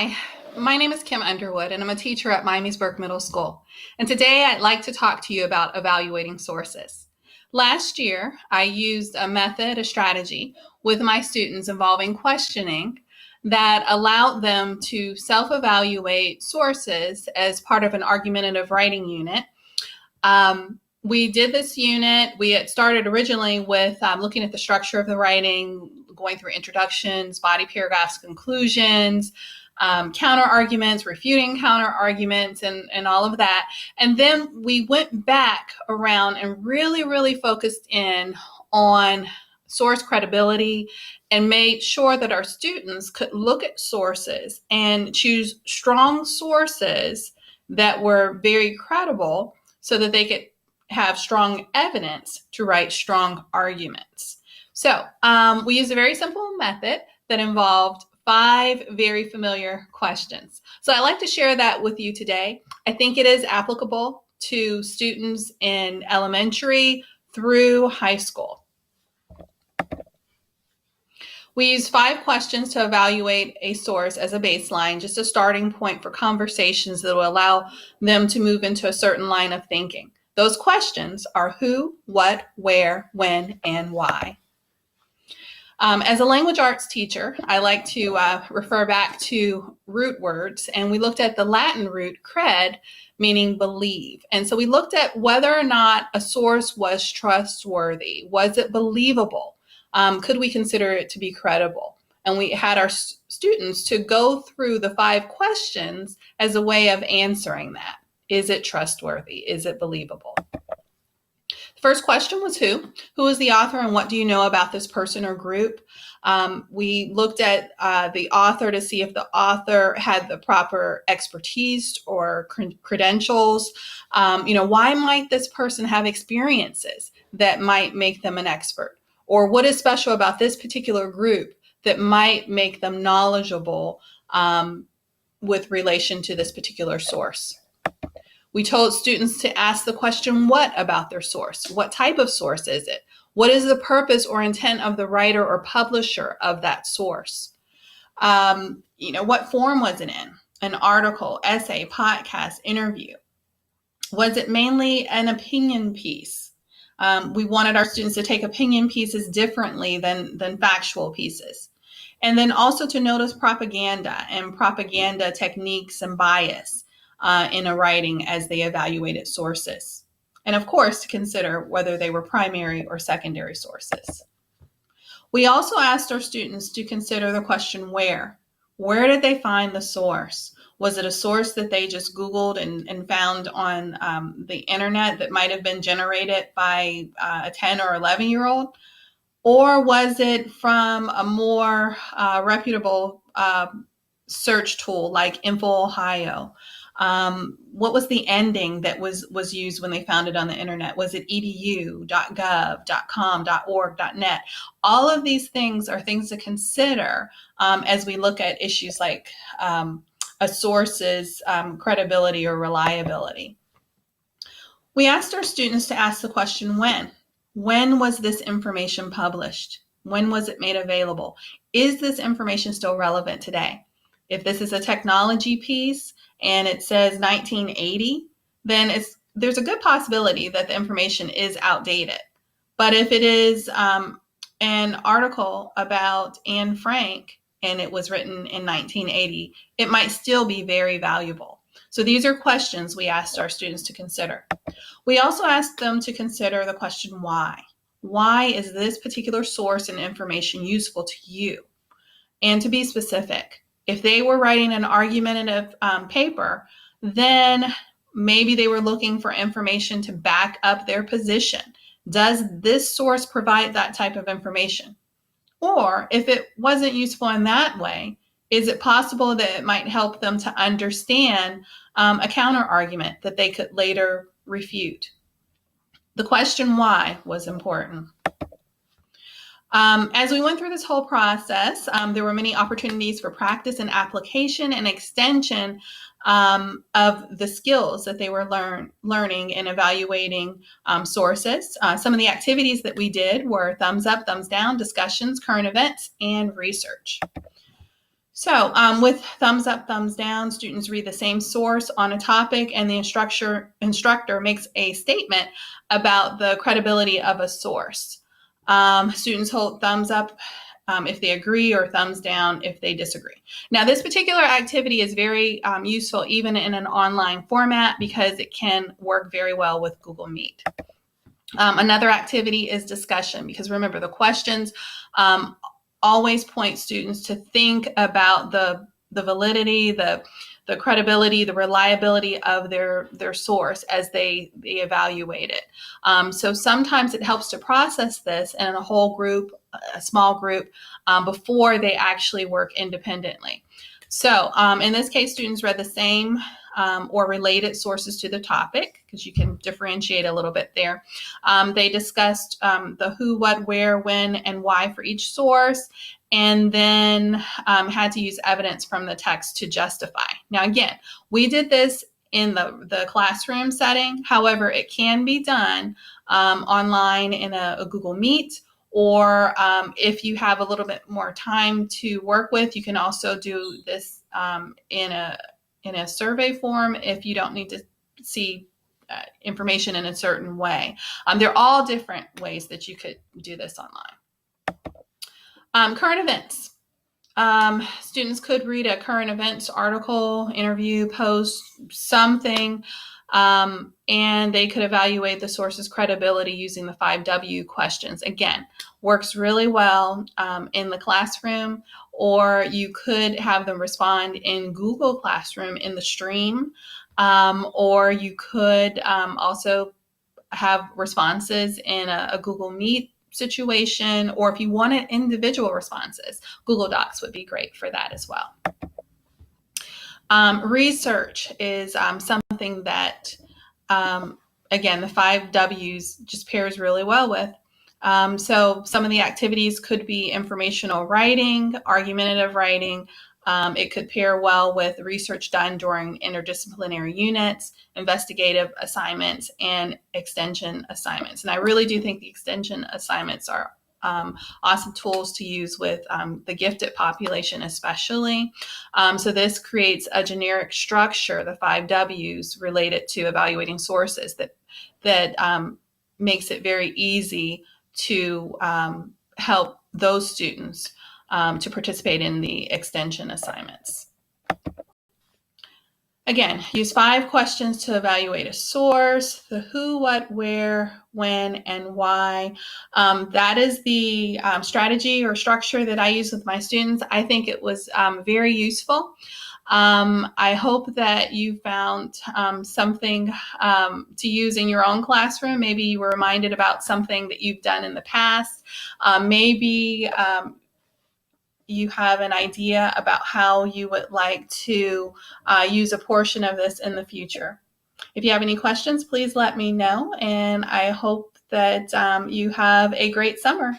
Hi, my name is Kim Underwood, and I'm a teacher at Miamisburg Middle School. And today I'd like to talk to you about evaluating sources. Last year, I used a strategy with my students involving questioning that allowed them to self-evaluate sources as part of an argumentative writing unit. We did this unit. We had started originally with looking at the structure of the writing, going through introductions, body paragraphs, conclusions, counter arguments, refuting counter arguments, and all of that. And then we went back around and really focused in on source credibility and made sure that our students could look at sources and choose strong sources that were very credible so that they could have strong evidence to write strong arguments. So we used a very simple method that involved 5 very familiar questions. So I'd like to share that with you today. I think it is applicable to students in elementary through high school. We use 5 questions to evaluate a source as a baseline, just a starting point for conversations that will allow them to move into a certain line of thinking. Those questions are who, what, where, when, and why. As a language arts teacher, I like to refer back to root words, and we looked at the Latin root cred, meaning believe. And so we looked at whether or not a source was trustworthy. Was it believable? Could we consider it to be credible? And we had our students to go through the 5 questions as a way of answering that. Is it trustworthy? Is it believable? The first question was who? Who is the author and what do you know about this person or group? We looked at the author to see if the author had the proper expertise or credentials. Why might this person have experiences that might make them an expert? Or what is special about this particular group that might make them knowledgeable with relation to this particular source? We told students to ask the question, what about their source? What type of source is it? What is the purpose or intent of the writer or publisher of that source? What form was it in? An article, essay, podcast, interview? Was it mainly an opinion piece? We wanted our students to take opinion pieces differently than factual pieces. And then also to notice propaganda and propaganda techniques and bias in a writing as they evaluated sources. And of course, to consider whether they were primary or secondary sources. We also asked our students to consider the question where. Where did they find the source? Was it a source that they just Googled and found on the internet that might have been generated by a 10 or 11-year-old? Or was it from a more reputable search tool like Info Ohio? What was the ending that was used when they found it on the internet? Was it edu, .gov, .com, .org, .net? All of these things are things to consider as we look at issues like a source's credibility or reliability. We asked our students to ask the question when. When was this information published? When was it made available? Is this information still relevant today? If this is a technology piece and it says 1980, then there's a good possibility that the information is outdated. But if it is an article about Anne Frank and it was written in 1980, it might still be very valuable. So these are questions we asked our students to consider. We also asked them to consider the question why. Why is this particular source and information useful to you? And to be specific, if they were writing an argumentative paper, then maybe they were looking for information to back up their position. Does this source provide that type of information? Or if it wasn't useful in that way, is it possible that it might help them to understand a counter argument that they could later refute? The question why was important. As we went through this whole process, there were many opportunities for practice and application and extension of the skills that they were learning and evaluating sources. Some of the activities that we did were thumbs up, thumbs down, discussions, current events, and research. So with thumbs up, thumbs down, students read the same source on a topic, and the instructor makes a statement about the credibility of a source. Students hold thumbs up if they agree, or thumbs down if they disagree. Now, this particular activity is very useful even in an online format because it can work very well with Google Meet. Another activity is discussion, because remember, the questions always point students to think about the validity, the credibility, the reliability of their source as they evaluate it. So sometimes it helps to process this in a whole group, a small group, before they actually work independently. So in this case, students read the same or related sources to the topic, because you can differentiate a little bit there. They discussed the who, what, where, when, and why for each source, and then had to use evidence from the text to justify. Now, again, we did this in the classroom setting. However, it can be done online in a Google Meet, or if you have a little bit more time to work with, you can also do this in a survey form if you don't need to see information in a certain way. They're all different ways that you could do this online. Current events. Students could read a current events article, interview, post, something, and they could evaluate the source's credibility using the 5W questions. Again, works really well in the classroom, or you could have them respond in Google Classroom in the stream, or you could also have responses in a Google Meet situation, or if you wanted individual responses, Google Docs would be great for that as well. Research is something that, again, the 5 W's just pairs really well with. So some of the activities could be informational writing, argumentative writing. It could pair well with research done during interdisciplinary units, investigative assignments, and extension assignments. And I really do think the extension assignments are awesome tools to use with the gifted population especially. So this creates a generic structure, the 5 W's, related to evaluating sources that makes it very easy to help those students to participate in the extension assignments. Again, use 5 questions to evaluate a source: the who, what, where, when, and why. That is the strategy or structure that I use with my students. I think it was very useful. I hope that you found something to use in your own classroom. Maybe you were reminded about something that you've done in the past. Maybe you have an idea about how you would like to use a portion of this in the future. If you have any questions, please let me know, and I hope that you have a great summer.